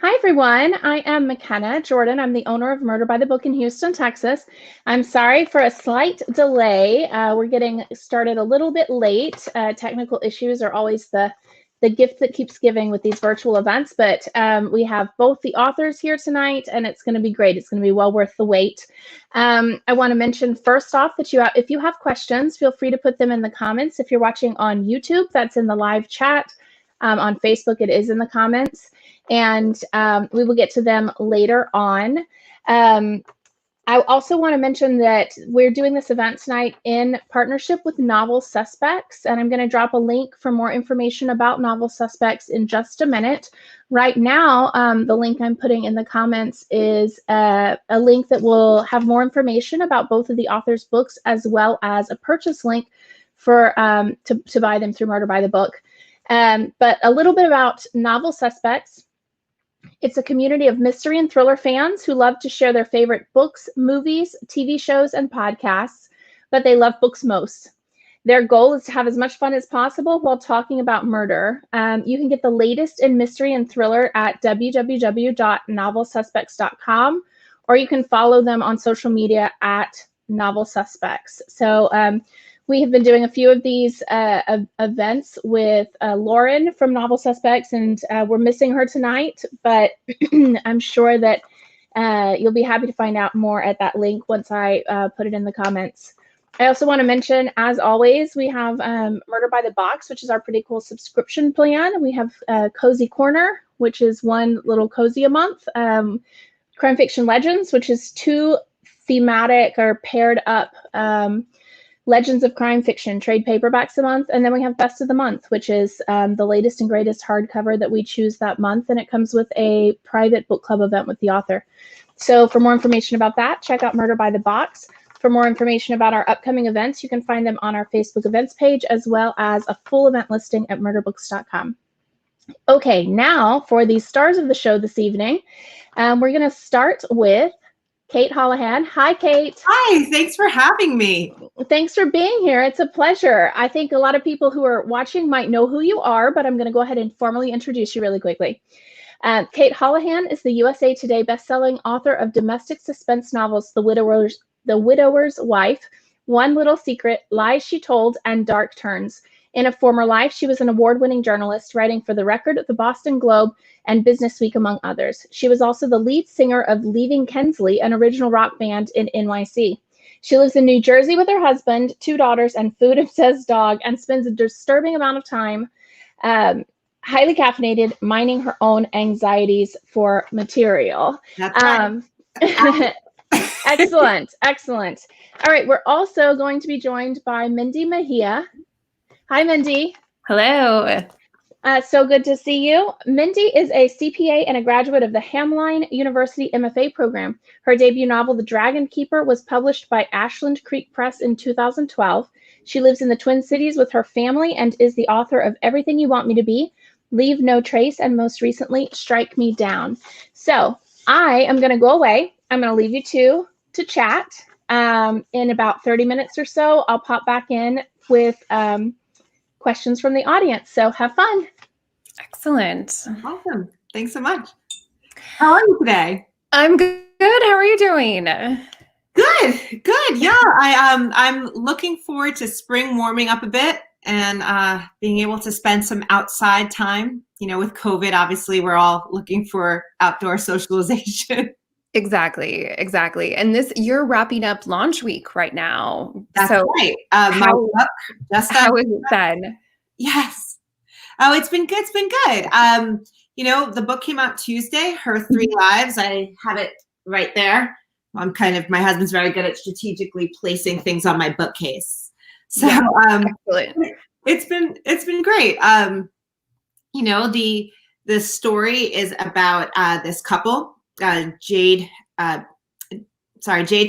Hi, everyone. I am McKenna Jordan. I'm the owner of Murder by the Book in Houston, Texas. I'm sorry for a slight delay. We're getting started a little bit late. Technical issues are always the gift that keeps giving with these virtual events, but we have both the authors here tonight, and it's going to be great. It's going to be well worth the wait. I want to mention first off that if you have questions, feel free to put them in the comments. If you're watching on YouTube, that's in the live chat. On Facebook, it is in the comments, and we will get to them later on. I also want to mention that we're doing this event tonight in partnership with Novel Suspects, and I'm going to drop a link for more information about Novel Suspects in just a minute. Right now, the link I'm putting in the comments is a link that will have more information about both of the authors' books, as well as a purchase link for to buy them through Murder by the Book. But a little bit about Novel Suspects. It's a community of mystery and thriller fans who love to share their favorite books, movies, TV shows, and podcasts, but they love books most. Their goal is to have as much fun as possible while talking about murder. You can get the latest in mystery and thriller at www.novelsuspects.com, or you can follow them on social media at Novel Suspects. So we have been doing a few of these events with Lauren from Novel Suspects, and we're missing her tonight, but I'm sure that you'll be happy to find out more at that link once I put it in the comments. I also want to mention, as always, we have Murder by the Box, which is our pretty cool subscription plan. We have Cozy Corner, which is one little cozy a month. Crime Fiction Legends, which is two thematic or paired up Legends of Crime Fiction trade paperbacks a month. And then we have Best of the Month, which is the latest and greatest hardcover that we choose that month. And it comes with a private book club event with the author. So for more information about that, check out Murder by the Box. For more information about our upcoming events, you can find them on our Facebook events page, as well as a full event listing at murderbooks.com. Okay, now for the stars of the show this evening, we're going to start with Cate Holahan. Hi, Cate. Hi, thanks for having me. Thanks for being here. It's a pleasure. I think a lot of people who are watching might know who you are, but I'm going to go ahead and formally introduce you really quickly. Cate Holahan is the USA Today bestselling author of domestic suspense novels The Widower's Wife, One Little Secret, Lies She Told, and Dark Turns. In a former life, she was an award-winning journalist, writing for The Record, The Boston Globe, and BusinessWeek, among others. She was also the lead singer of Leaving Kinzley, an original rock band in NYC. She lives in New Jersey with her husband, 2 daughters, and food-obsessed dog, and spends a disturbing amount of time highly caffeinated, mining her own anxieties for material. That's right. Excellent, excellent. All right, we're also going to be joined by Mindy Mejia. Hi, Mindy. Hello. So good to see you. Mindy is a CPA and a graduate of the Hamline University MFA program. Her debut novel, The Dragon Keeper, was published by Ashland Creek Press in 2012. She lives in the Twin Cities with her family and is the author of Everything You Want Me to Be, Leave No Trace, and most recently, Strike Me Down. So I am going to go away. I'm going to leave you two to chat. In about 30 minutes or so, I'll pop back in with questions from the audience. So have fun. Excellent. Awesome. Thanks so much. How are you today? I'm good. How are you doing? Good. Yeah, I'm looking forward to spring warming up a bit and being able to spend some outside time. You know, with COVID, obviously, we're all looking for outdoor socialization. Exactly. And you're wrapping up launch week right now. That's right. My book how is it then? Yes. Oh, it's been good. You know, the book came out Tuesday, Her 3 Lives. I have it right there. My husband's very good at strategically placing things on my bookcase. So it's been great. You know, the story is about this couple, Jade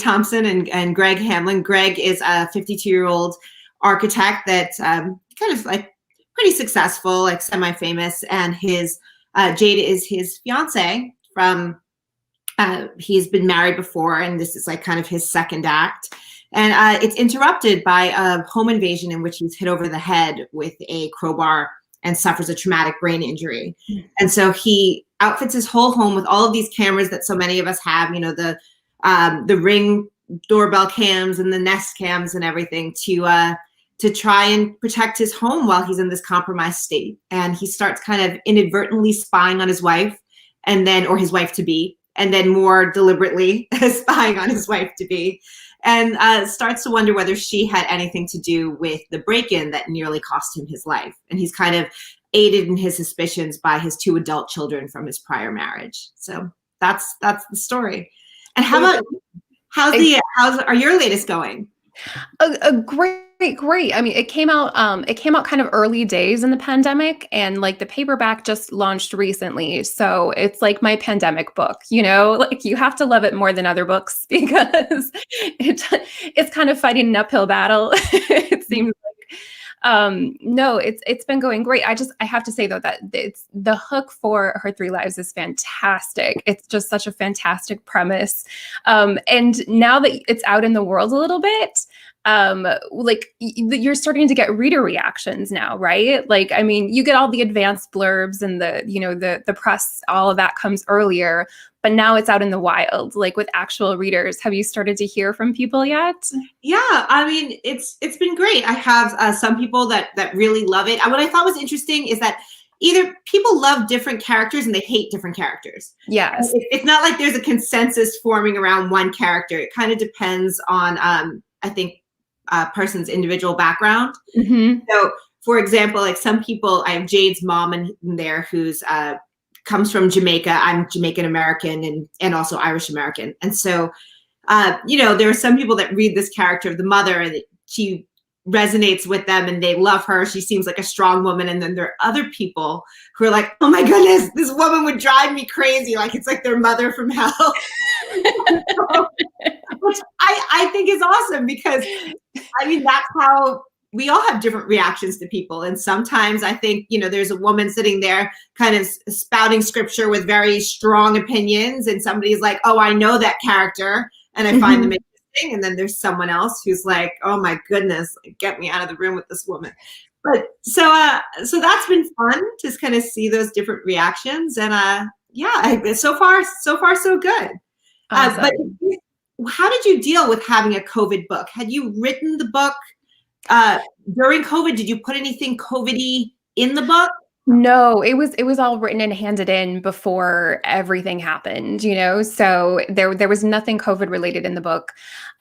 Thompson and Greg Hamline. Greg is a 52-year-old architect that's kind of like pretty successful, like semi-famous, and his Jade is his fiance from he's been married before, and this is like kind of his second act. And it's interrupted by a home invasion in which he's hit over the head with a crowbar and suffers a traumatic brain injury. And so he outfits his whole home with all of these cameras that so many of us have, the Ring doorbell cams and the Nest cams and everything to try and protect his home while he's in this compromised state. And he starts kind of inadvertently spying on his wife or his wife to be, and then more deliberately spying on his wife to be, and starts to wonder whether she had anything to do with the break-in that nearly cost him his life. And he's kind of aided in his suspicions by his 2 adult children from his prior marriage. So that's the story. And how are your latest going? Great. I mean, it came out kind of early days in the pandemic, and like the paperback just launched recently. So it's like my pandemic book, like you have to love it more than other books because it's kind of fighting an uphill battle. It seems like. No, it's been going great. I have to say though that it's the hook for Her 3 Lives is fantastic. It's just such a fantastic premise. And now that it's out in the world a little bit, like you're starting to get reader reactions now, right? Like, I mean, you get all the advanced blurbs and the press, all of that comes earlier, but now it's out in the wild, like with actual readers. Have you started to hear from people yet? Yeah, I mean, it's been great. I have some people that really love it. What I thought was interesting is that either people love different characters and they hate different characters. Yes. It's not like there's a consensus forming around one character. It kind of depends on, I think, a person's individual background. Mm-hmm. So, for example, like some people, I have Jade's mom in there who's comes from Jamaica. I'm Jamaican American and also Irish American. And so, there are some people that read this character of the mother and she resonates with them and they love her. She seems like a strong woman. And then there are other people who are like, oh my goodness, this woman would drive me crazy. Like it's like their mother from hell. Which I think is awesome because I mean, that's how we all have different reactions to people. And sometimes I think, there's a woman sitting there kind of spouting scripture with very strong opinions. And somebody's like, oh, I know that character. And I find them interesting. And then there's someone else who's like, oh my goodness, get me out of the room with this woman. But so that's been fun to kind of see those different reactions. And so far so good. Awesome. But how did you deal with having a COVID book? Had you written the book during COVID? Did you put anything COVID-y in the book? No, it was all written and handed in before everything happened, so there was nothing COVID related in the book.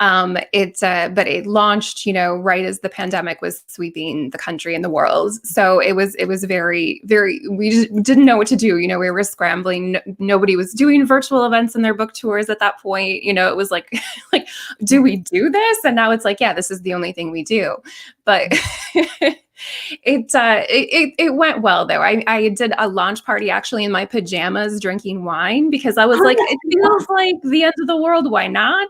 But it launched, right as the pandemic was sweeping the country and the world. So it was very, very, we just didn't know what to do. We were scrambling. Nobody was doing virtual events and their book tours at that point. It was like, do we do this? And now it's like, yeah, this is the only thing we do. But it went well though. I did a launch party actually in my pajamas drinking wine because I was like, it feels like the end of the world. Why not?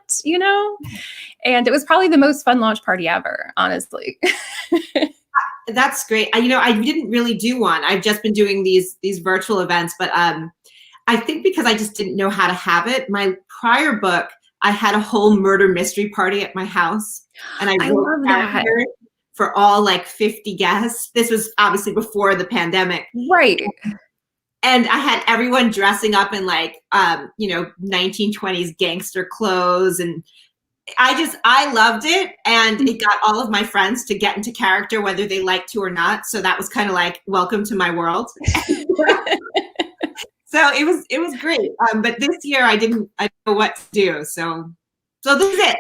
And it was probably the most fun launch party ever, honestly. That's great. I didn't really do one. I've just been doing these virtual events, but I think because I just didn't know how to have it. My prior book, I had a whole murder mystery party at my house, and I wrote characters for all like 50 guests. This was obviously before the pandemic. Right. And I had everyone dressing up in like, 1920s gangster clothes. And I loved it. And it got all of my friends to get into character, whether they liked to or not. So that was kind of like, welcome to my world. So it was great. But this year I didn't know what to do. So this is it.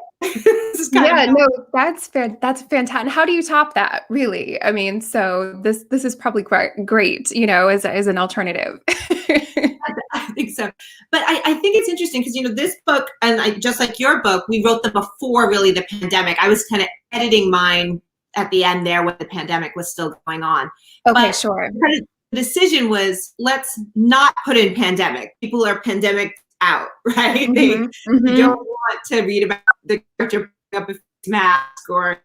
That's fantastic. How do you top that, really? I mean, so this is probably great, as an alternative. I think so. But I think it's interesting because, this book, and just like your book, we wrote them before really the pandemic. I was kind of editing mine at the end there when the pandemic was still going on. Okay, but sure. The decision was, let's not put in pandemic. People are pandemic out, right? Mm-hmm. They don't want to read about the character up a mask or,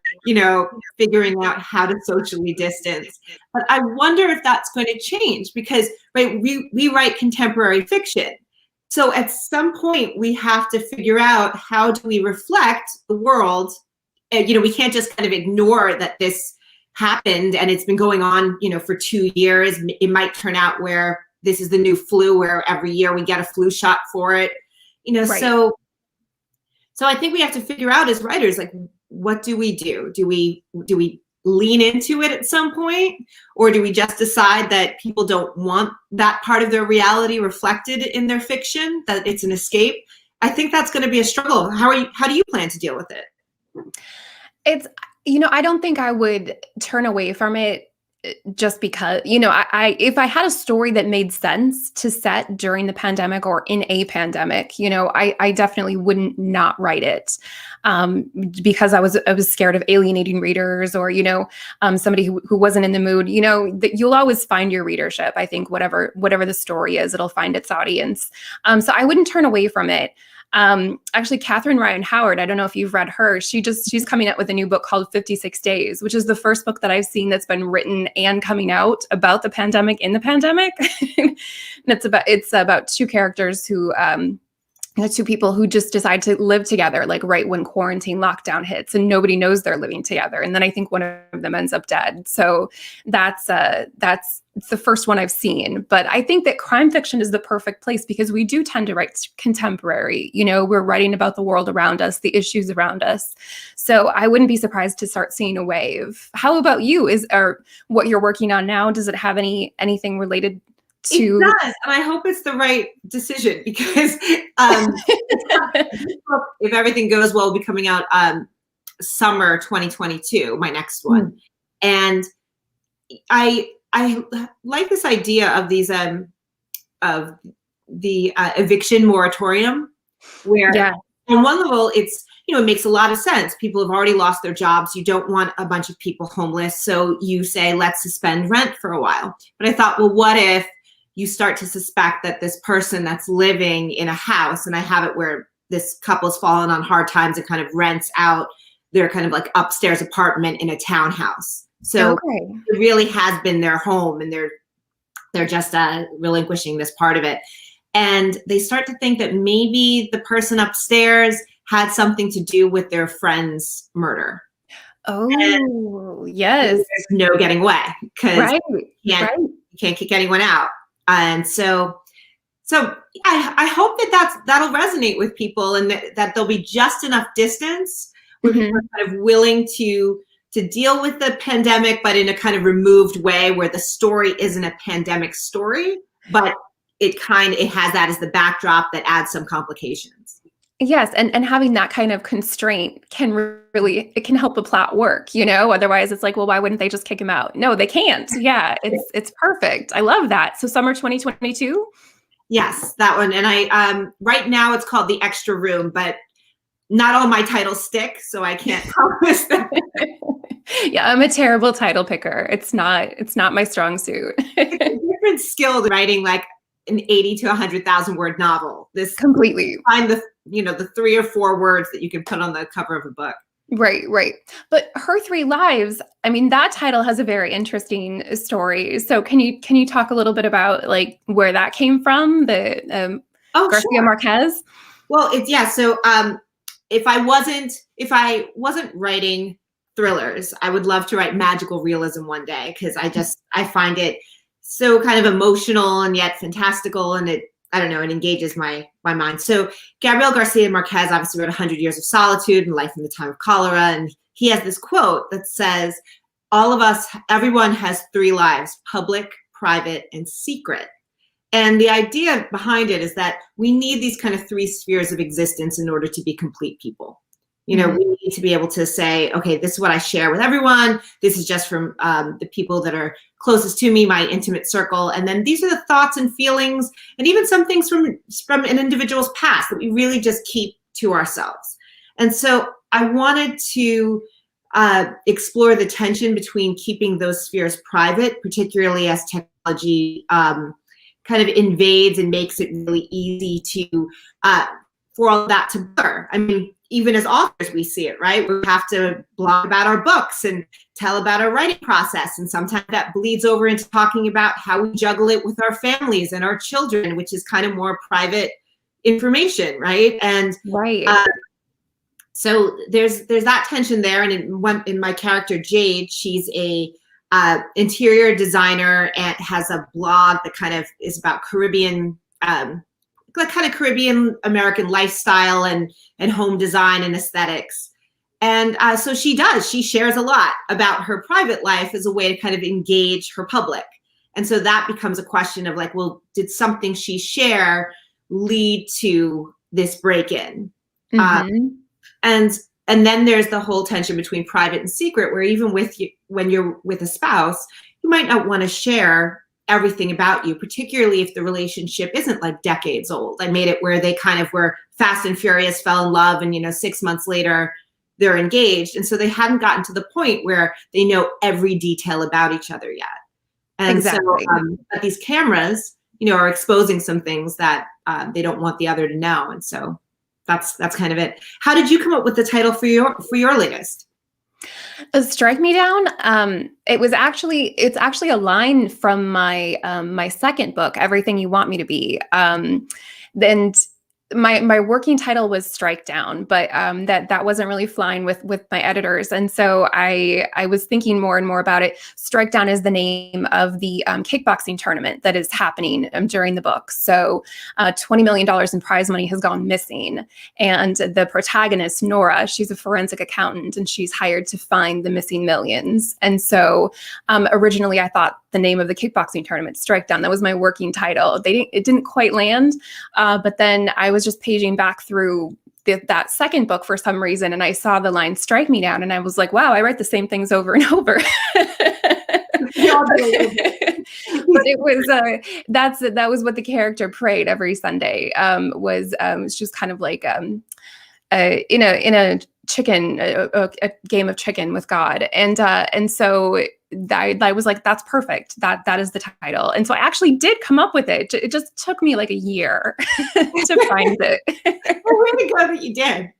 figuring out how to socially distance. But I wonder if that's going to change because, right, we write contemporary fiction. So at some point we have to figure out how do we reflect the world. And, we can't just kind of ignore that this happened and it's been going on, for 2 years. It might turn out where this is the new flu, where every year we get a flu shot for it, Right. so I think we have to figure out as writers, like, what do we do? Do we lean into it at some point, or do we just decide that people don't want that part of their reality reflected in their fiction, that it's an escape? I think that's going to be a struggle. How do you plan to deal with it? It's, I don't think I would turn away from it just because, if I had a story that made sense to set during the pandemic or in a pandemic, I definitely wouldn't not write it, because I was scared of alienating readers, or, somebody who wasn't in the mood, that you'll always find your readership. I think whatever the story is, it'll find its audience. So I wouldn't turn away from it. Actually, Catherine Ryan Howard, I don't know if you've read her. She's coming out with a new book called 56 Days, which is the first book that I've seen that's been written and coming out about the pandemic in the pandemic. And it's about two characters who, two people who just decide to live together, like right when quarantine lockdown hits, and nobody knows they're living together. And then I think one of them ends up dead. So that's the first one I've seen. But I think that crime fiction is the perfect place, because we do tend to write contemporary. We're writing about the world around us, the issues around us. So I wouldn't be surprised to start seeing a wave. How about you? Or what you're working on now, does it have anything related to? It does, and I hope it's the right decision, because if everything goes well, will be coming out summer 2022, my next one. And I like this idea of these of the eviction moratorium, where on one level it's, it makes a lot of sense. People have already lost their jobs. You don't want a bunch of people homeless, so you say, let's suspend rent for a while. But I thought, well, what if you start to suspect that this person that's living in a house, and I have it where this couple's fallen on hard times and kind of rents out their kind of like upstairs apartment in a townhouse. So it really has been their home, and they're just relinquishing this part of it. And they start to think that maybe the person upstairs had something to do with their friend's murder. Oh, and yes. There's no getting away, because you can't kick anyone out. And so I hope that'll resonate with people, and that there'll be just enough distance where people are kind of willing to deal with the pandemic, but in a kind of removed way, where the story isn't a pandemic story, but it has that as the backdrop that adds some complications. Yes, and having that kind of constraint can help the plot work, Otherwise it's like, well, why wouldn't they just kick him out? No, they can't. Yeah, it's perfect. I love that. So summer 2022? Yes, that one. And I right now it's called The Extra Room, but not all my titles stick, so I can't promise that. Yeah, I'm a terrible title picker. It's not my strong suit. It's a different skill than writing like an 80 to 100,000 word novel. This completely. Find the 3 or 4 words that you can put on the cover of a book. Right. But Her 3 Lives, I mean, that title has a very interesting story. So can you talk a little bit about like where that came from? The Garcia Marquez? Well, so if I wasn't writing thrillers, I would love to write magical realism one day, because I find it so kind of emotional and yet fantastical, and it engages my mind. So Gabriel Garcia Marquez obviously wrote 100 Years of Solitude and Life in the Time of Cholera, and he has this quote that says, everyone has 3 lives: public, private, and secret. And the idea behind it is that we need these kind of 3 spheres of existence in order to be complete people. We need to be able to say, okay, this is what I share with everyone. This is just from the people that are closest to me, my intimate circle. And then these are the thoughts and feelings, and even some things from an individual's past that we really just keep to ourselves. And so I wanted to explore the tension between keeping those spheres private, particularly as technology kind of invades and makes it really easy to for all that to blur. I mean, even as authors, we see it, right? We have to blog about our books and tell about our writing process. And sometimes that bleeds over into talking about how we juggle it with our families and our children, which is kind of more private information, right? And so there's that tension there. And in my character, Jade, she's a interior designer and has a blog that kind of is about Caribbean, like kind of Caribbean American lifestyle and home design and aesthetics. And so she shares a lot about her private life as a way to kind of engage her public. And so that becomes a question of like, well, did something she share lead to this break-in? And then there's the whole tension between private and secret, where even when you're with a spouse, you might not want to share everything about you, particularly if the relationship isn't like decades old. I made it where they kind of were fast and furious, fell in love, and 6 months later they're engaged. And so they hadn't gotten to the point where they know every detail about each other yet. And exactly. So but these cameras, are exposing some things that they don't want the other to know. And so that's kind of it. How did you come up with the title for your latest? Strike Me Down. It's actually a line from my my second book, Everything You Want Me to Be. And my working title was Strike Down, but that wasn't really flying with my editors. And so I was thinking more and more about it. Strike Down is the name of the kickboxing tournament that is happening during the book. So $20 million in prize money has gone missing. And the protagonist, Nora, she's a forensic accountant, and she's hired to find the missing millions. And so originally I thought the name of the kickboxing tournament, Strike Down, that was my working title. It didn't quite land, but then I was just paging back through that second book for some reason, and I saw the line "Strike Me Down," and I was like, "Wow, I write the same things over and over." But it was that was what the character prayed every Sunday. Was just kind of like in a game of chicken with God, and so I was like, that's perfect. That is the title. And so I actually did come up with it. It just took me like a year to find it. Well, really good that you did.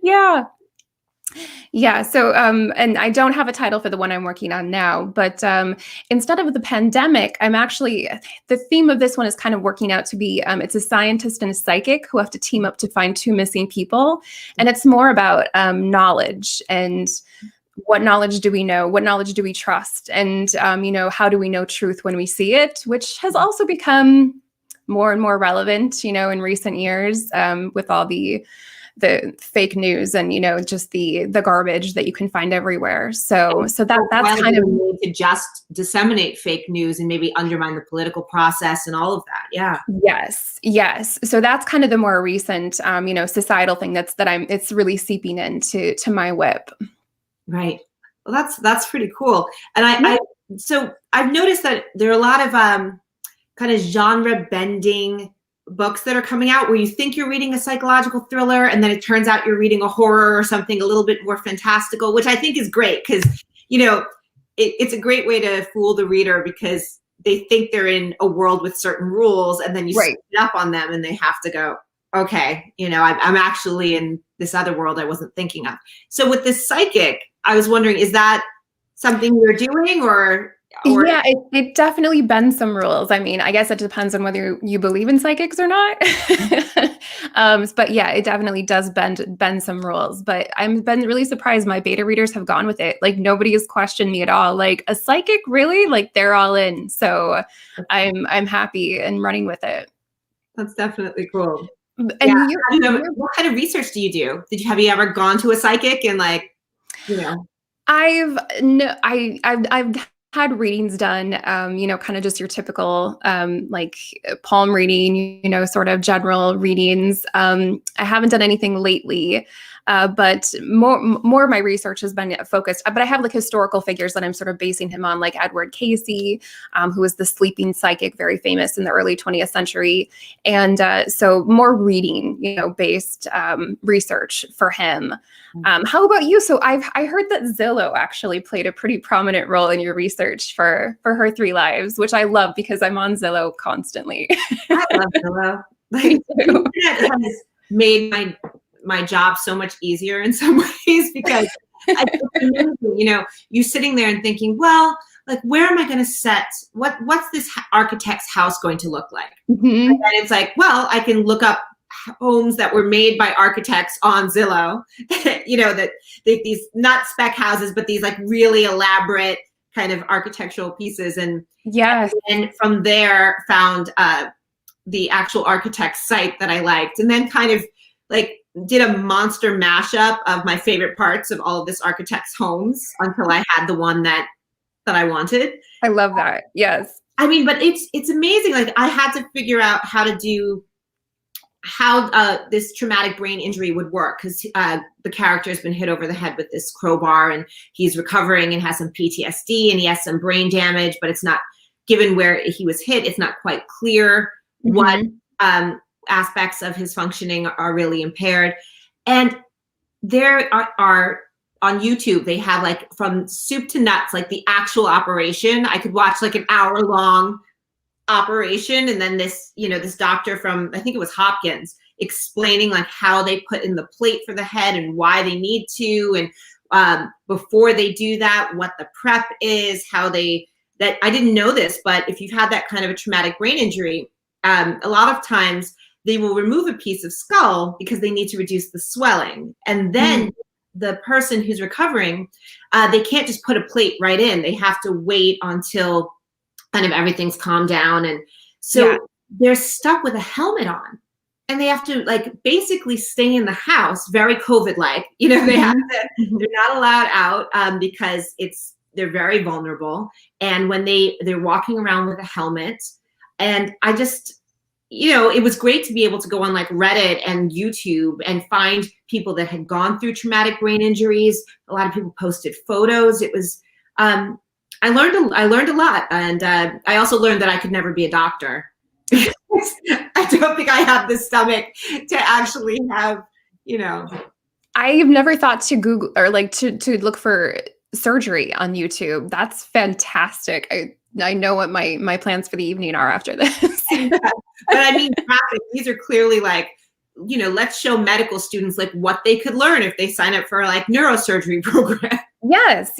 Yeah. Yeah. So, and I don't have a title for the one I'm working on now, but instead of the pandemic, the theme of this one is kind of working out to be, it's a scientist and a psychic who have to team up to find two missing people. And it's more about knowledge and what knowledge do we know? What knowledge do we trust? And, how do we know truth when we see it, which has also become more and more relevant, in recent years with all the fake news and, just the garbage that you can find everywhere. So that's kind of need to just disseminate fake news and maybe undermine the political process and all of that. Yeah. Yes. So that's kind of the more recent, societal thing it's really seeping into my whip. Right. Well, that's pretty cool. And so I've noticed that there are a lot of kind of genre bending books that are coming out where you think you're reading a psychological thriller and then it turns out you're reading a horror or something a little bit more fantastical, which I think is great because, it's a great way to fool the reader because they think they're in a world with certain rules and then you right. spin up on them and they have to go, okay, I'm actually in this other world I wasn't thinking of. So with this psychic, I was wondering, is that something you're doing or? Yeah, it definitely bends some rules. I mean, I guess it depends on whether you believe in psychics or not. But yeah, it definitely does bend some rules. But I've been really surprised my beta readers have gone with it. Like nobody has questioned me at all. Like a psychic, really? Like they're all in. So I'm happy and running with it. That's definitely cool. And what kind of research do you do? Have you ever gone to a psychic and I've had readings done, kind of just your typical, like palm reading, sort of general readings. I haven't done anything lately, but more of my research has been focused, but I have like historical figures that I'm sort of basing him on, like Edward Casey, who was the sleeping psychic, very famous in the early 20th century. And so more reading, based research for him. How about you? So I heard that Zillow actually played a pretty prominent role in your research for Her Three Lives, which I love because I'm on Zillow constantly. I love Zillow. It has made my job so much easier in some ways because you sitting there and thinking, well, like, where am I going to set? What's this architect's house going to look like? Mm-hmm. And it's like, well, I can look up homes that were made by architects on Zillow, that these not spec houses, but these like really elaborate kind of architectural pieces. Yes. And from there found the actual architect's site that I liked, and then kind of like did a monster mashup of my favorite parts of all of this architect's homes until I had the one that I wanted. I love that. Yes. I mean, but it's amazing. Like I had to figure out how this traumatic brain injury would work, because the character has been hit over the head with this crowbar, and he's recovering and has some PTSD, and he has some brain damage, but it's not given where he was hit. It's not quite clear what aspects of his functioning are really impaired. And there are on YouTube, they have like from soup to nuts, like the actual operation. I could watch like an hour-long operation, and then this doctor from, I think it was Hopkins, explaining like how they put in the plate for the head and why they need to, and before they do that, what the prep is, that I didn't know this, but if you've had that kind of a traumatic brain injury, a lot of times they will remove a piece of skull because they need to reduce the swelling. And then the person who's recovering, they can't just put a plate right in. They have to wait until kind of everything's calmed down. And so they're stuck with a helmet on, and they have to like basically stay in the house, very COVID-like, they have to, they're not allowed out because they're very vulnerable. And when they're walking around with a helmet, and I just, it was great to be able to go on like Reddit and YouTube and find people that had gone through traumatic brain injuries. A lot of people posted photos. It was, I learned a lot. And I also learned that I could never be a doctor. I don't think I have the stomach to actually have, I've never thought to Google or like to look for surgery on YouTube. That's fantastic. I know what my plans for the evening are after this. But I mean, these are clearly like, let's show medical students like what they could learn if they sign up for like neurosurgery program. Yes.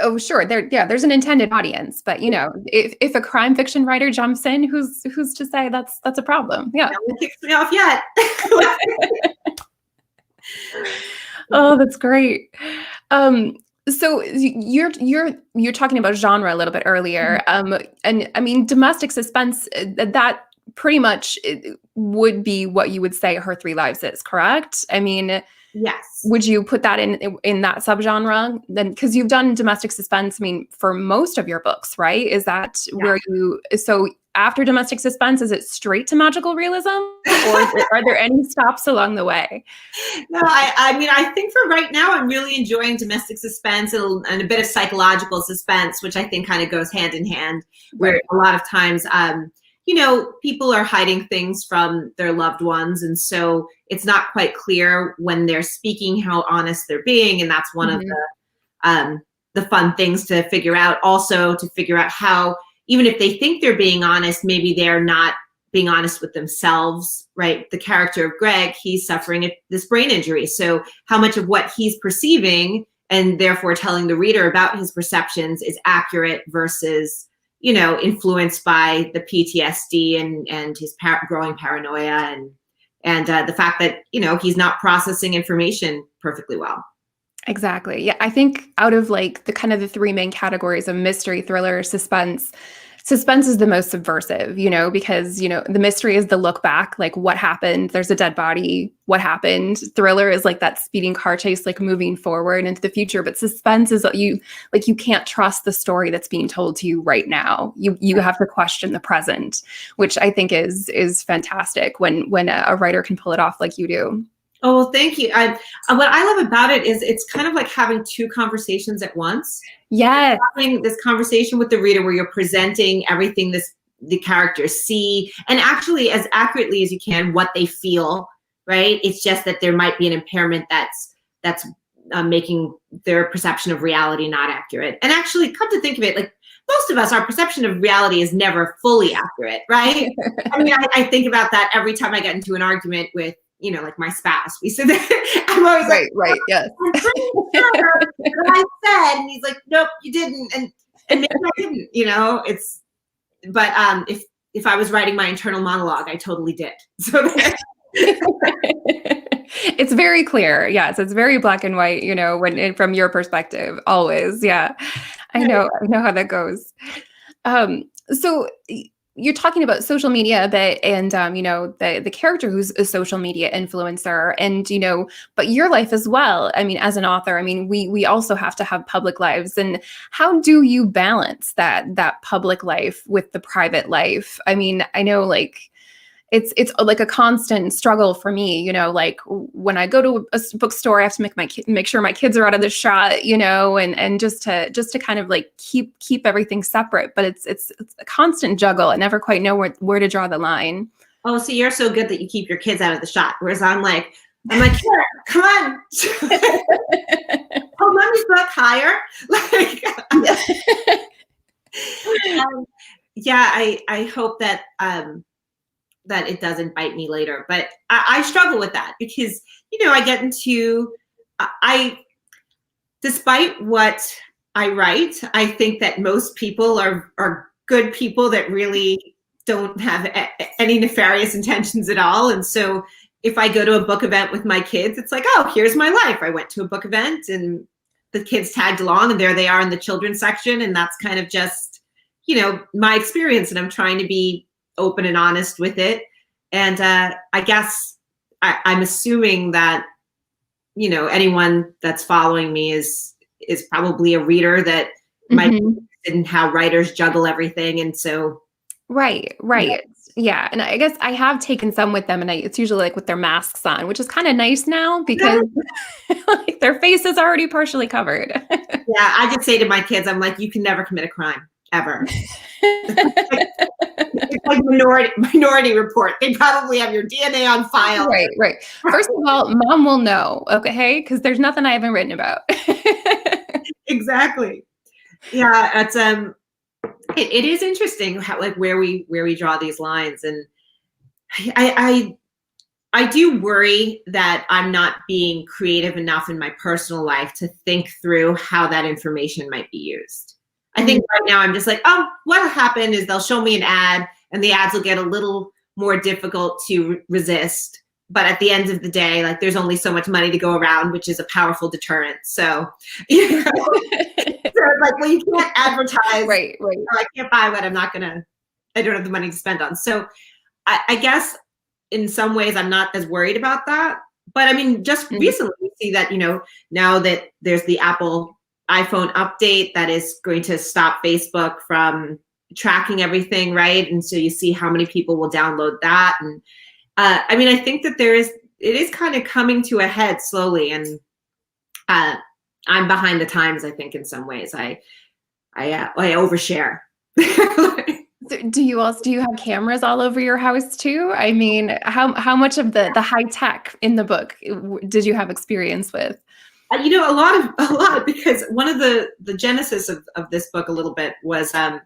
Oh, sure. There's an intended audience, but if a crime fiction writer jumps in, who's to say that's a problem? Yeah. No one kicks me off yet. Oh, that's great. So you're talking about genre a little bit earlier. And I mean, domestic suspense, that pretty much would be what you would say Her Three Lives is, correct? I mean, yes. Would you put that in that subgenre? Then, because you've done domestic suspense, I mean, for most of your books, right? Is that where so after domestic suspense, is it straight to magical realism, or are there any stops along the way? No, I mean, I think for right now, I'm really enjoying domestic suspense and a bit of psychological suspense, which I think kind of goes hand in hand, where a lot of times, people are hiding things from their loved ones. And so it's not quite clear when they're speaking how honest they're being. And that's one of the fun things to figure out. Also to figure out how, even if they think they're being honest, maybe they're not being honest with themselves, right? The character of Greg, he's suffering this brain injury. So how much of what he's perceiving and therefore telling the reader about his perceptions is accurate versus, influenced by the PTSD and his growing paranoia and the fact that, he's not processing information perfectly well. Exactly. Yeah. I think out of like the kind of the three main categories of mystery, thriller, suspense is the most subversive, because, the mystery is the look back, like what happened, there's a dead body, what happened. Thriller is like that speeding car chase, like moving forward into the future. But suspense is you can't trust the story that's being told to you right now. You have to question the present, which I think is fantastic when a writer can pull it off like you do. Oh, well, thank you. What I love about it is it's kind of like having two conversations at once. Yes. Having this conversation with the reader where you're presenting everything the characters see, and actually as accurately as you can what they feel, right? It's just that there might be an impairment that's making their perception of reality not accurate. And actually, come to think of it, like most of us, our perception of reality is never fully accurate, right? I mean, I think about that every time I get into an argument with, like my spouse. We said that I'm always right, yes. I'm pretty sure what I said, and he's like, nope, you didn't, and maybe I didn't. It's, but if I was writing my internal monologue, I totally did. So it's very clear. Yes, it's very black and white. From your perspective, always. Yeah. I know how that goes. So you're talking about social media a bit, and the character who's a social media influencer, and but your life as well. I mean, as an author, I mean, we also have to have public lives, and how do you balance that public life with the private life? I mean, I know it's like a constant struggle for me, like when I go to a bookstore, I have to make sure my kids are out of the shot, and just to kind of like keep everything separate. But it's a constant juggle. I never quite know where to draw the line. Oh, so you're so good that you keep your kids out of the shot. Whereas I'm like, here, come on. Oh, mommy's book higher. I hope that, that it doesn't bite me later. But I struggle with that because, I get into, despite what I write, I think that most people are good people that really don't have any nefarious intentions at all. And so if I go to a book event with my kids, it's like, oh, here's my life. I went to a book event and the kids tagged along and there they are in the children's section. And that's kind of just, my experience. And I'm trying to be open and honest with it. And I guess I'm assuming that, anyone that's following me is probably a reader that might be interested in how writers juggle everything. And so. Right. Yeah. And I guess I have taken some with them, and it's usually like with their masks on, which is kind of nice now because like their face is already partially covered. Yeah. I just say to my kids, I'm like, you can never commit a crime ever. It's like Minority Report. They probably have your DNA on file. Right. First of all, mom will know, okay? Because there's nothing I haven't written about. Exactly. Yeah, it's it is interesting how where we draw these lines, and I do worry that I'm not being creative enough in my personal life to think through how that information might be used. I think right now I'm just like, oh, what'll happen is they'll show me an ad and the ads will get a little more difficult to resist. But at the end of the day, like there's only so much money to go around, which is a powerful deterrent. So, so like, well, you can't advertise. Right. I can't buy what I don't have the money to spend on. So I guess in some ways I'm not as worried about that. But I mean, just recently we see that, now that there's the Apple iPhone update that is going to stop Facebook from tracking everything, right? And so you see how many people will download that. And I mean, I think that it is kind of coming to a head slowly, and I'm behind the times, I think, in some ways. I overshare. Do you have cameras all over your house too? I mean, how much of the high tech in the book did you have experience with? A lot, because one of the genesis of this book a little bit was I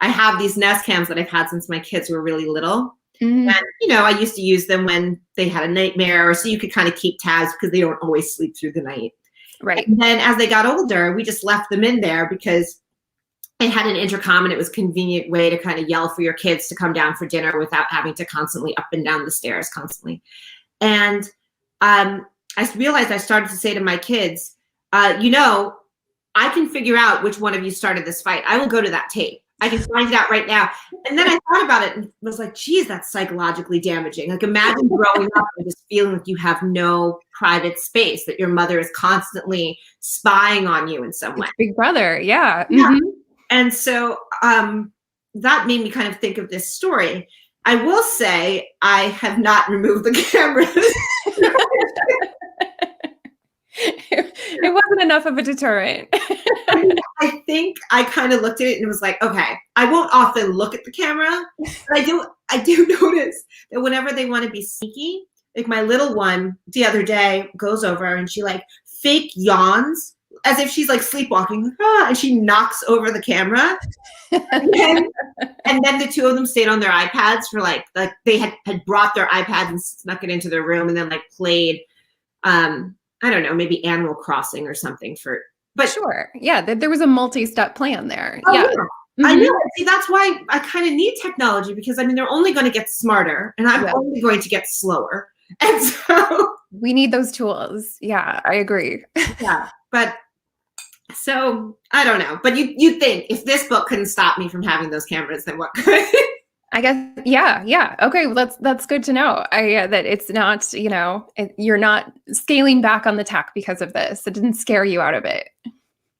have these Nest cams that I've had since my kids were really little. And, I used to use them when they had a nightmare, so you could kind of keep tabs because they don't always sleep through the night. Right. And then as they got older, we just left them in there because it had an intercom and it was a convenient way to kind of yell for your kids to come down for dinner without having to constantly up and down the stairs constantly. And I realized I started to say to my kids, I can figure out which one of you started this fight. I will go to that tape. I can find it out right now. And then I thought about it and was like, geez, that's psychologically damaging. Like imagine growing up and just feeling like you have no private space, that your mother is constantly spying on you in some way. Big brother. Yeah. And so that made me kind of think of this story. I will say I have not removed the cameras. It wasn't enough of a deterrent. I think I kind of looked at it and was like, okay, I won't often look at the camera, but I do notice that whenever they want to be sneaky, like my little one the other day goes over and she like fake yawns as if she's like sleepwalking, and she knocks over the camera. And then the two of them stayed on their iPads for like they had brought their iPads and snuck it into their room and then like played, I don't know, maybe Animal Crossing or something but sure. Yeah. There was a multi-step plan there. Oh, yeah. I know. See, that's why I kind of need technology, because I mean, they're only going to get smarter and I'm only going to get slower. And so we need those tools. Yeah, I agree. Yeah. But So I don't know, but you'd think if this book couldn't stop me from having those cameras, then what could? I guess, yeah. Okay, well, that's good to know. That it's not, you're not scaling back on the tech because of this. It didn't scare you out of it.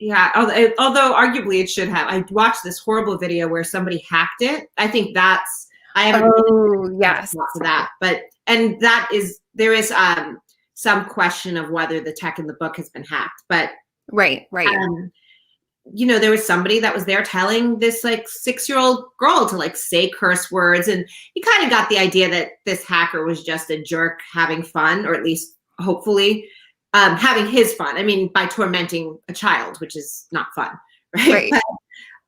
Yeah, although arguably it should have. I watched this horrible video where somebody hacked it. I think I haven't. Oh, yes. To that, but there is some question of whether the tech in the book has been hacked, but right. There was somebody that was there telling this like 6-year-old girl to like say curse words, and you kind of got the idea that this hacker was just a jerk having fun, or at least hopefully having his fun. I mean, by tormenting a child, which is not fun, right?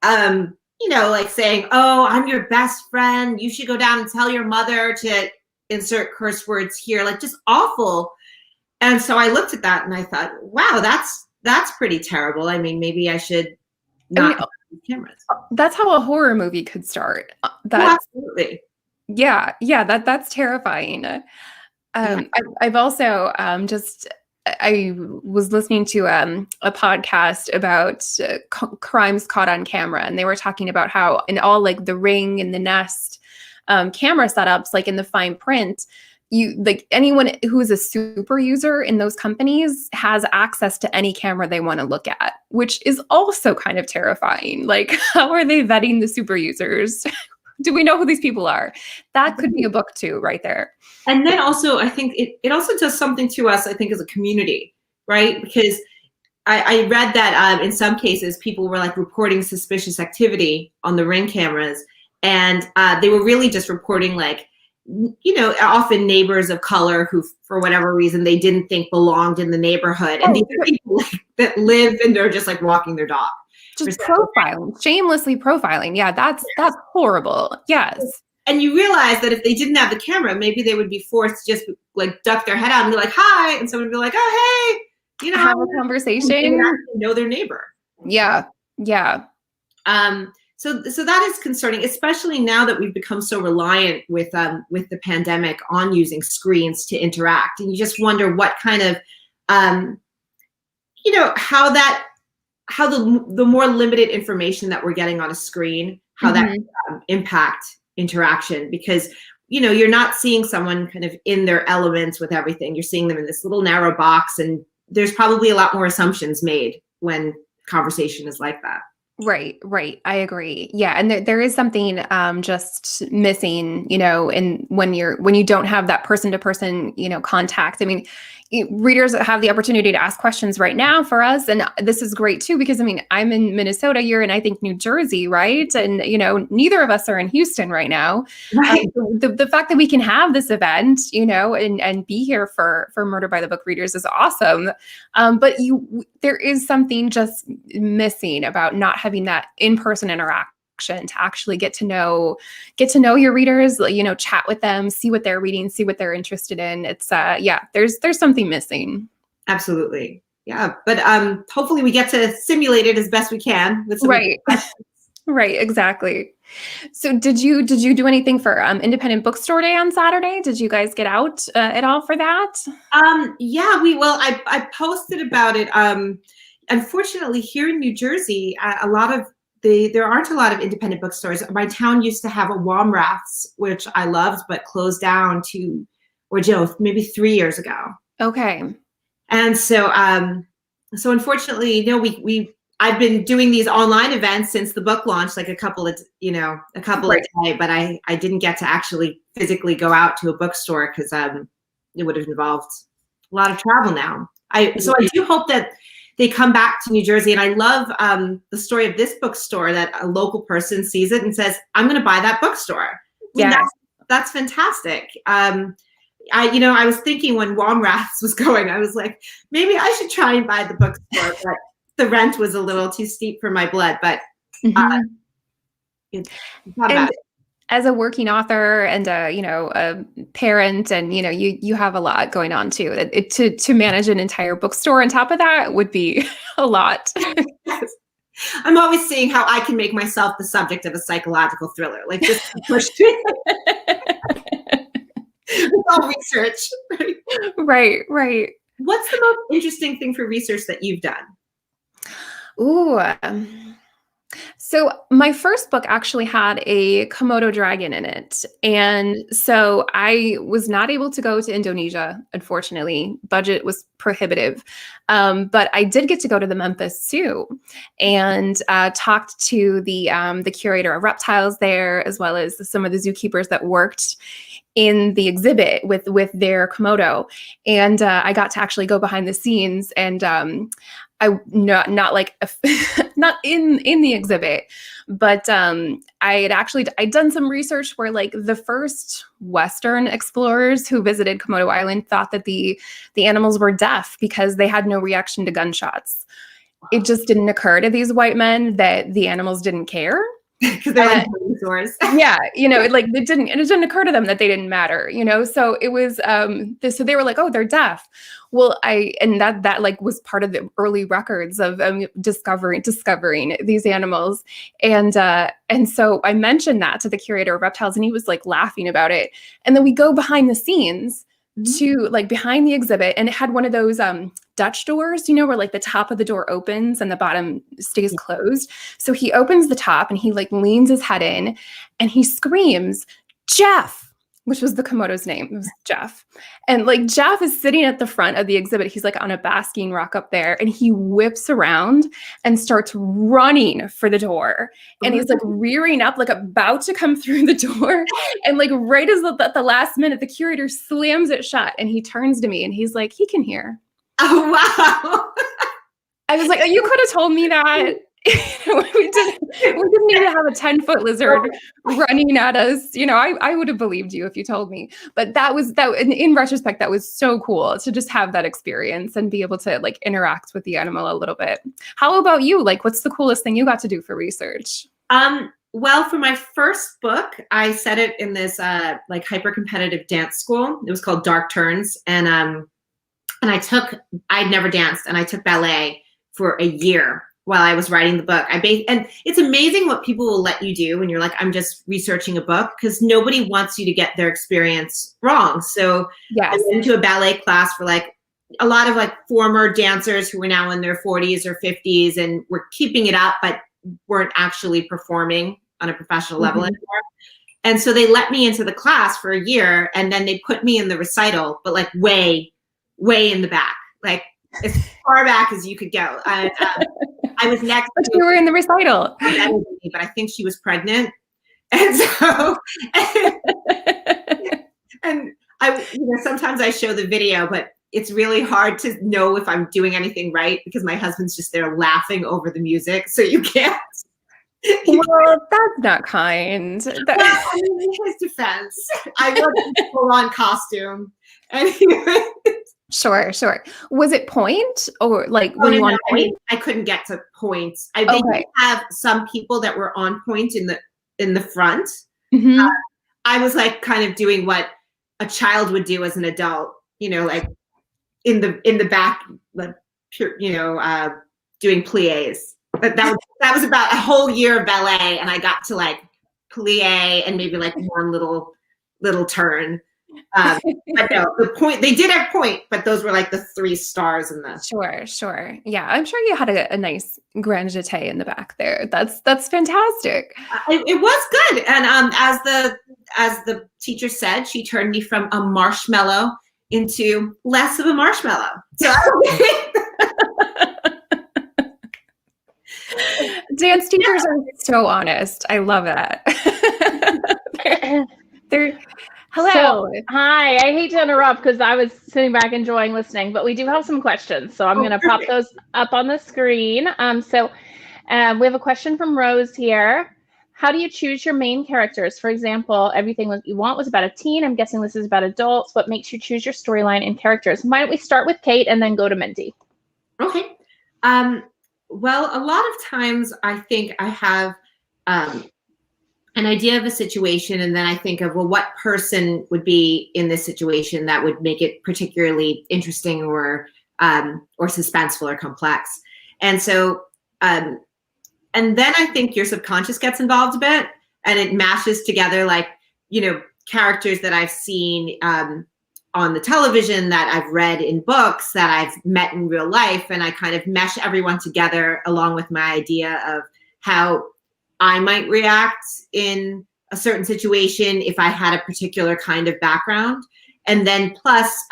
But, like saying, "Oh, I'm your best friend. You should go down and tell your mother to insert curse words here," like just awful. And so I looked at that and I thought, wow, that's pretty terrible. I mean, maybe I should not have cameras. That's how a horror movie could start. Absolutely. Yeah, that's terrifying. I've also I was listening to a podcast about crimes caught on camera, and they were talking about how in all like the Ring and the Nest camera setups, like in the fine print, anyone who is a super user in those companies has access to any camera they want to look at, which is also kind of terrifying. Like, how are they vetting the super users? Do we know who these people are? That could be a book too, right there. And then also, I think it also does something to us, I think, as a community, right? Because I read that in some cases, people were like reporting suspicious activity on the Ring cameras, and they were really just reporting like, often neighbors of color who, for whatever reason, they didn't think belonged in the neighborhood. And these are people that live and they're just like walking their dog. Just profiling, shamelessly profiling. Yeah, that's horrible. Yes. And you realize that if they didn't have the camera, maybe they would be forced to just like duck their head out and be like, "Hi," and someone would be like, "Oh, hey," have a conversation. Know their neighbor. Yeah. So that is concerning, especially now that we've become so reliant with the pandemic on using screens to interact, and you just wonder what kind of, how the more limited information that we're getting on a screen, how that impact interaction, because you're not seeing someone kind of in their elements with everything. You're seeing them in this little narrow box, and there's probably a lot more assumptions made when conversation is like that. Right. I agree. Yeah. And there is something just missing, in when you don't have that person-to-person, contact. I mean, readers have the opportunity to ask questions right now for us. And this is great too, because I mean, I'm in Minnesota, you're in, I think, New Jersey, right? And, neither of us are in Houston right now. Right. The fact that we can have this event, and be here for Murder by the Book readers is awesome. But there is something just missing about not having that in-person interaction to actually get to know your readers, chat with them, see what they're reading, see what they're interested in. It's there's something missing. Absolutely. Yeah. But hopefully we get to simulate it as best we can with some Right, exactly. So did you do anything for Independent Bookstore Day on Saturday? Did you guys get out at all for that? Yeah, I posted about it. Unfortunately, here in New Jersey, there aren't a lot of independent bookstores. My town used to have a Womraths, which I loved, but closed down maybe 3 years ago. Okay. And so unfortunately, I've been doing these online events since the book launched, like a couple of times, but I didn't get to actually physically go out to a bookstore because it would have involved a lot of travel now. So I do hope that they come back to New Jersey. And I love the story of this bookstore, that a local person sees it and says, "I'm going to buy that bookstore." Yeah, that's fantastic. I was thinking when Womraths was going, I was like, maybe I should try and buy the bookstore, but the rent was a little too steep for my blood. But it's not bad. As a working author and a parent, and you have a lot going on too. To manage an entire bookstore on top of that would be a lot. I'm always seeing how I can make myself the subject of a psychological thriller, like just push it's all research. Right. What's the most interesting thing for research that you've done? Ooh. So my first book actually had a Komodo dragon in it. And so I was not able to go to Indonesia, unfortunately. Budget was prohibitive. But I did get to go to the Memphis Zoo and talked to the curator of reptiles there, as well as some of the zookeepers that worked in the exhibit with their Komodo. And I got to actually go behind the scenes and I not like not in the exhibit, but I'd done some research where like the first Western explorers who visited Komodo Island thought that the animals were deaf because they had no reaction to gunshots. It just didn't occur to these white men that the animals didn't care. Because they're like dinosaurs. Yeah, it didn't occur to them that they didn't matter, So it was so they were like, oh, they're deaf. Well, that like was part of the early records of discovering these animals, and so I mentioned that to the curator of reptiles, and he was like laughing about it. And then we go behind the scenes to like behind the exhibit, and it had one of those Dutch doors, where like the top of the door opens and the bottom stays closed. So he opens the top and he like leans his head in and he screams, "Jeff," which was the Komodo's name. It was Jeff. And like Jeff is sitting at the front of the exhibit. He's like on a basking rock up there, and he whips around and starts running for the door. And he's like rearing up, like about to come through the door. And like right as at the last minute, the curator slams it shut and he turns to me and he's like, "He can hear." Oh, wow. I was like, oh, you could have told me that. we didn't need to have a 10-foot lizard running at us. I would have believed you if you told me. But that in retrospect, that was so cool to just have that experience and be able to like interact with the animal a little bit. How about you? Like, what's the coolest thing you got to do for research? Well, for my first book, I set it in this like hyper-competitive dance school. It was called Dark Turns. And I'd never danced, and I took ballet for a year while I was writing the book. And it's amazing what people will let you do when you're like, I'm just researching a book, because nobody wants you to get their experience wrong. So yes. I went into a ballet class for like a lot of like former dancers who were now in their 40s or 50s and were keeping it up, but weren't actually performing on a professional level anymore. And so they let me into the class for a year, and then they put me in the recital, but like way in the back, like as far back as you could go. I was next. But you were in the recital. But I think she was pregnant, and so and I, sometimes I show the video, but it's really hard to know if I'm doing anything right because my husband's just there laughing over the music, so you can't. Well, that's not kind. Well, in his defense, I was in full-on costume, and Sure. Was it point or like when you on point? I couldn't get to points. They did have some people that were on point in the front. I was like kind of doing what a child would do as an adult, like in the back, like doing pliés. But that was about a whole year of ballet, and I got to like plié and maybe like one little turn. But no, the point, they did have point, but those were like the 3 stars in the. Sure. Yeah, I'm sure you had a nice grand jeté in the back there. That's fantastic. It was good, and as the teacher said, she turned me from a marshmallow into less of a marshmallow. So dance teachers are so honest. I love that. they're hello. So, hi. I hate to interrupt because I was sitting back enjoying listening, but we do have some questions. So I'm going to pop those up on the screen. We have a question from Rose here. How do you choose your main characters? For example, Everything What You Want was about a teen. I'm guessing this is about adults. What makes you choose your storyline and characters? Why don't we start with Kate and then go to Mindy? Okay. Well, a lot of times I think I have an idea of a situation, and then I think of, well, what person would be in this situation that would make it particularly interesting or suspenseful or complex. And so, and then I think your subconscious gets involved a bit, and it mashes together like, characters that I've seen on the television, that I've read in books, that I've met in real life. And I kind of mesh everyone together along with my idea of how I might react in a certain situation if I had a particular kind of background. And then plus,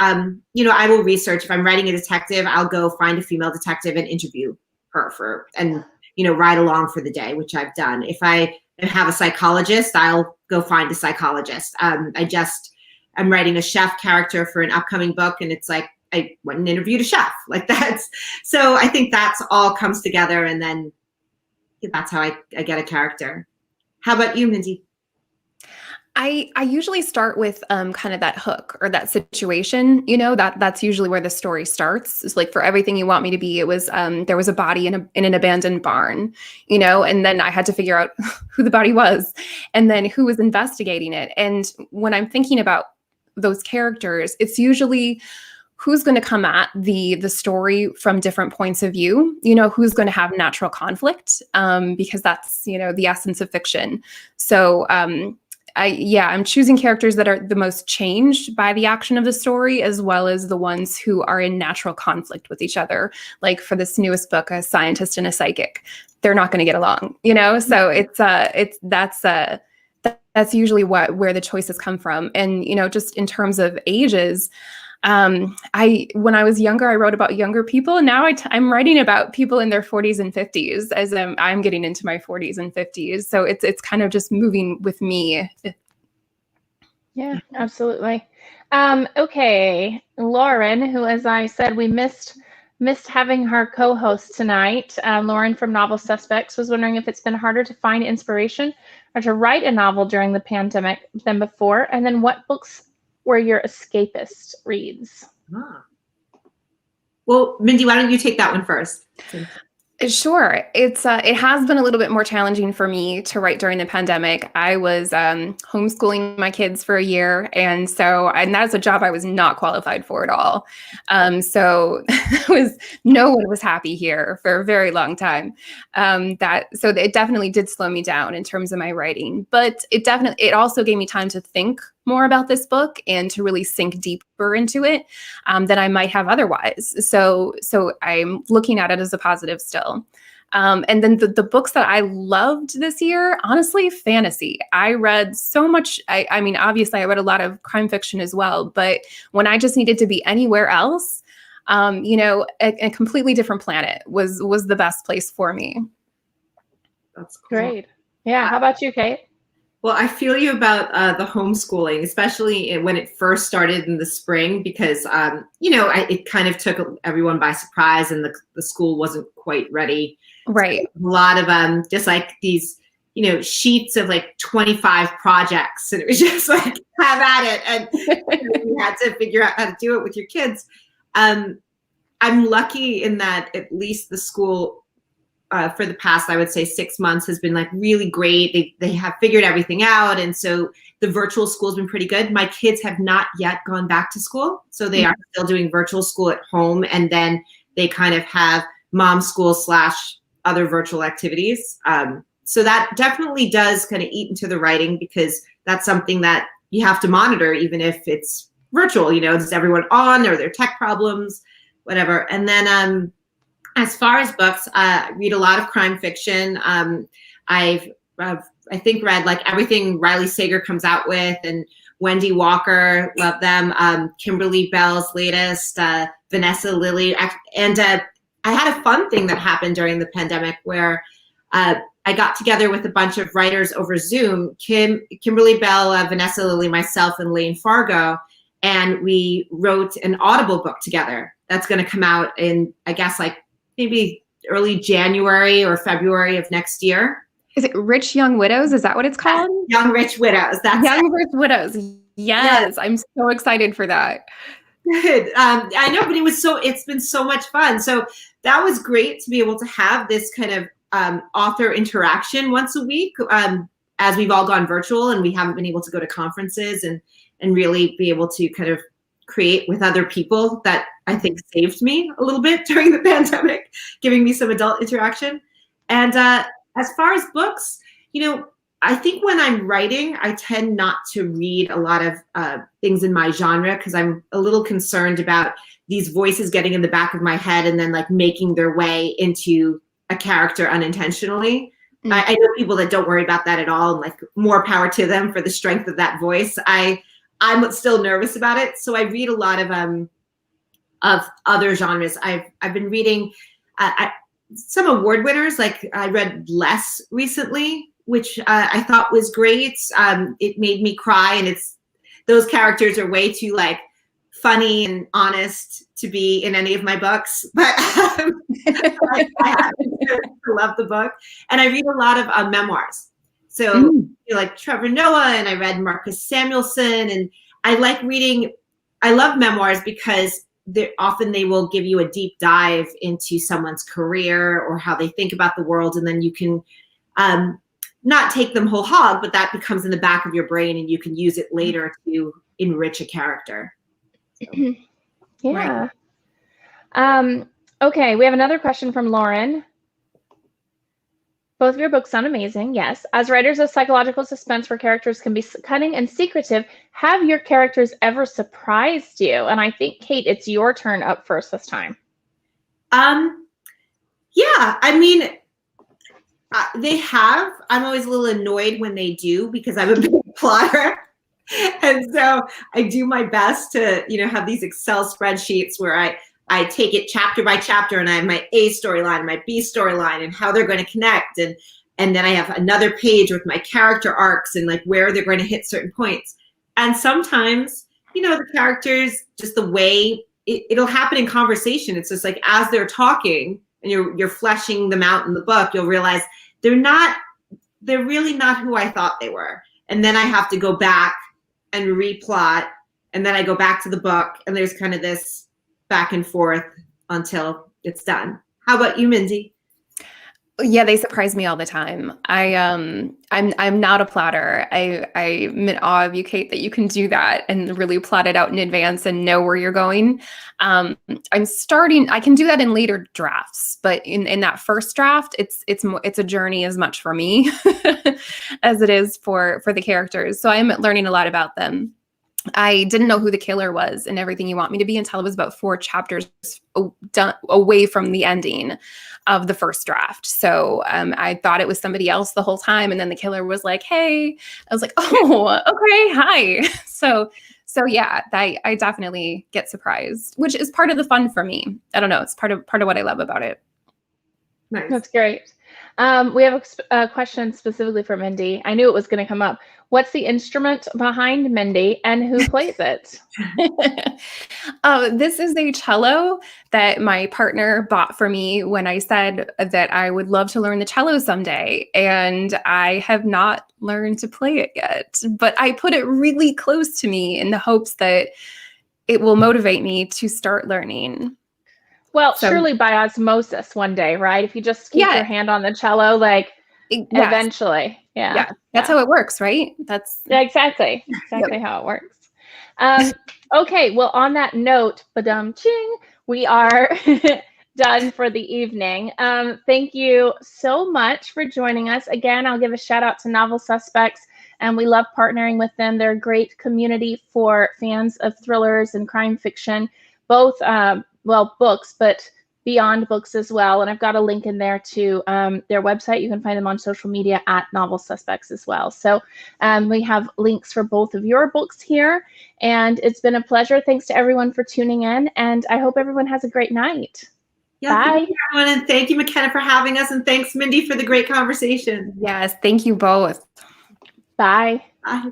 you know, I will research. If I'm writing a detective, I'll go find a female detective and interview her and, you know, ride along for the day, which I've done. If I have a psychologist, I'll go find a psychologist. I'm writing a chef character for an upcoming book, and it's like, I went and interviewed a chef. Like so I think that's all comes together, and then that's how I get a character. How about you, Mindy? I usually start with kind of that hook or that situation, you know, that's usually where the story starts. It's like, for everything you want me to be, it was there was a body in an abandoned barn, you know, and then I had to figure out who the body was and then who was investigating it. And when I'm thinking about those characters, it's usually who's going to come at the story from different points of view, you know, who's going to have natural conflict, because that's, you know, the essence of fiction. So I'm choosing characters that are the most changed by the action of the story, as well as the ones who are in natural conflict with each other. Like for this newest book, a scientist and a psychic, they're not going to get along, you know? So that's usually where the choices come from. And, you know, just in terms of ages, when I was younger, I wrote about younger people. And now I'm writing about people in their 40s and 50s, as I'm getting into my 40s and 50s. So it's kind of just moving with me. Yeah, absolutely. Okay, Lauren, who, as I said, we missed having her co-host tonight. Lauren from Novel Suspects was wondering if it's been harder to find inspiration or to write a novel during the pandemic than before, and then what books were your escapist reads? Well, Mindy, why don't you take that one first? Sure. It has been a little bit more challenging for me to write during the pandemic. I was homeschooling my kids for a year, and that's a job I was not qualified for at all. So no one was happy here for a very long time. So it definitely did slow me down in terms of my writing, but it also gave me time to think more about this book and to really sink deeper into it than I might have otherwise. So I'm looking at it as a positive still. And then the books that I loved this year, honestly, fantasy. I read so much. I mean, obviously I read a lot of crime fiction as well, but when I just needed to be anywhere else, you know, a completely different planet was the best place for me. That's cool. Great. Yeah. How about you, Kate? Well, I feel you about the homeschooling, especially when it first started in the spring, because, you know, it kind of took everyone by surprise, and the school wasn't quite ready. Right. So a lot of just like these, you know, sheets of like 25 projects, and it was just like, have at it. And you had to figure out how to do it with your kids. I'm lucky in that at least the school, for the past, I would say 6 months, has been like really great. They have figured everything out. And so the virtual school has been pretty good. My kids have not yet gone back to school. So they are still doing virtual school at home. And then they kind of have mom school / other virtual activities. So that definitely does kind of eat into the writing, because that's something that you have to monitor, even if it's virtual. You know, is everyone on? Are there tech problems? Whatever. And then, as far as books, I read a lot of crime fiction. I've I think read like everything Riley Sager comes out with, and Wendy Walker, love them. Kimberly Bell's latest, Vanessa Lilly, and I had a fun thing that happened during the pandemic where I got together with a bunch of writers over Zoom. Kimberly Bell, Vanessa Lilly, myself, and Lane Fargo, and we wrote an Audible book together. That's going to come out in, I guess, like maybe early January or February of next year. Is it Rich Young Widows? Is that what it's called? Young Rich Widows. That's Young Rich Widows. Yes, I'm so excited for that. Good. I know, but it's been so much fun. So that was great to be able to have this kind of author interaction once a week, as we've all gone virtual and we haven't been able to go to conferences and really be able to kind of create with other people. That I think saved me a little bit during the pandemic, giving me some adult interaction. And as far as books, you know, I think when I'm writing, I tend not to read a lot of things in my genre because I'm a little concerned about these voices getting in the back of my head and then like making their way into a character unintentionally. I know people that don't worry about that at all, and like more power to them for the strength of that voice. I'm still nervous about it, so I read a lot of other genres. I've been reading some award winners. Like I read Less recently, which I thought was great. It made me cry, and those characters are way too like funny and honest to be in any of my books. But I happen to love the book, and I read a lot of memoirs. So you know, like Trevor Noah, and I read Marcus Samuelson, and I like reading. I love memoirs because often they will give you a deep dive into someone's career or how they think about the world, and then you can not take them whole hog, but that becomes in the back of your brain, and you can use it later to enrich a character. So, yeah. Right. Okay, we have another question from Lauren. Both of your books sound amazing. Yes. As writers of psychological suspense where characters can be cunning and secretive, have your characters ever surprised you? And I think, Cate, it's your turn up first this time. Yeah, I mean, they have. I'm always a little annoyed when they do because I'm a big plotter. And so I do my best to, you know, have these Excel spreadsheets where I take it chapter by chapter, and I have my A storyline and my B storyline and how they're going to connect. And then I have another page with my character arcs and like where they're going to hit certain points. And sometimes, you know, the characters, just the way it'll happen in conversation. It's just like as they're talking and you're fleshing them out in the book, you'll realize they're really not who I thought they were. And then I have to go back and replot, and then I go back to the book, and there's kind of this back and forth until it's done. How about you, Mindy? Yeah, they surprise me all the time. I'm not a plotter. I'm in awe of you, Cate, that you can do that and really plot it out in advance and know where you're going. I can do that in later drafts, but in that first draft, it's a journey as much for me as it is for the characters. So I'm learning a lot about them. I didn't know who the killer was and everything you want me to be until it was about 4 chapters away from the ending of the first draft. So I thought it was somebody else the whole time. And then the killer was like, hey, I was like, oh, okay, hi. So yeah, I definitely get surprised, which is part of the fun for me. I don't know. It's part of what I love about it. Nice. That's great. We have a question specifically for Mindy. I knew it was going to come up. What's the instrument behind Mindy and who plays it? This is a cello that my partner bought for me when I said that I would love to learn the cello someday. And I have not learned to play it yet, but I put it really close to me in the hopes that it will motivate me to start learning. Well, surely by osmosis one day, right? If you just keep your hand on the cello, like eventually. Yeah. That's how it works, right? That's exactly how it works. Okay. Well, on that note, badum-ching, we are done for the evening. Thank you so much for joining us. Again, I'll give a shout out to Novel Suspects, and we love partnering with them. They're a great community for fans of thrillers and crime fiction, both books, but beyond books as well. And I've got a link in there to their website. You can find them on social media at Novel Suspects as well. So we have links for both of your books here. And it's been a pleasure. Thanks to everyone for tuning in. And I hope everyone has a great night. Yeah, bye. Thank you, everyone. And thank you, McKenna, for having us. And thanks, Mindy, for the great conversation. Yes. Thank you both. Bye. Bye.